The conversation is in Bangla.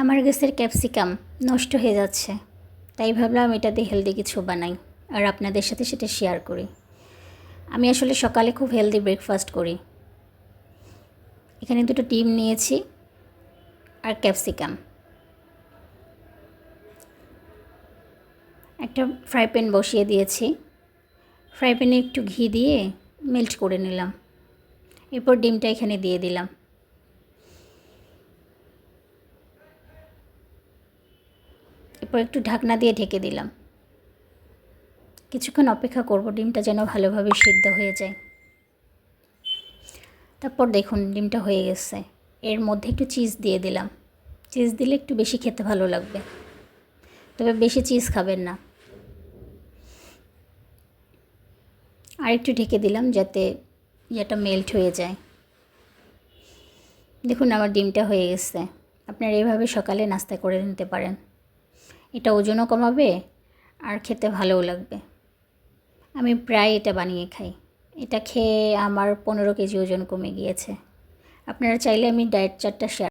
আমার গাছের ক্যাপসিকাম নষ্ট হয়ে যাচ্ছে, তাই ভাবলাম এটা দিয়ে হেলদি কিছু বানাই আর আপনাদের সাথে সেটা শেয়ার করি। আমি আসলে সকালে খুব হেলদি ব্রেকফাস্ট করি। এখানে দুটো ডিম নিয়েছি আর ক্যাপসিকাম। একটা ফ্রাই প্যান বসিয়ে দিয়েছি। ফ্রাই প্যানে একটু ঘি দিয়ে মেল্ট করে নিলাম। এরপর ডিমটা এখানে দিয়ে দিলাম। এরপর একটু ঢাকনা দিয়ে ঢেকে দিলাম। কিছুক্ষণ অপেক্ষা করব ডিমটা যেন ভালোভাবে সিদ্ধ হয়ে যায়। তারপর দেখুন ডিমটা হয়ে গেছে। এর মধ্যে একটু চিজ দিয়ে দিলাম। চিজ দিলে একটু বেশি খেতে ভালো লাগবে, তবে বেশি চিজ খাবেন না। আর একটু ঢেকে দিলাম যাতে এটা মেল্ট হয়ে যায়। দেখুন আমার ডিমটা হয়ে গেছে। আপনারা এইভাবে সকালে নাস্তা করে নিতে পারেন। এটা ওজনও কমাবে আর খেতে ভালোও লাগবে। আমি প্রায় এটা বানিয়ে খাই। এটা খেয়ে আমার 15 কেজি ওজন কমে গিয়েছে। আপনারা চাইলে আমি ডায়েট চার্টটা শেয়ার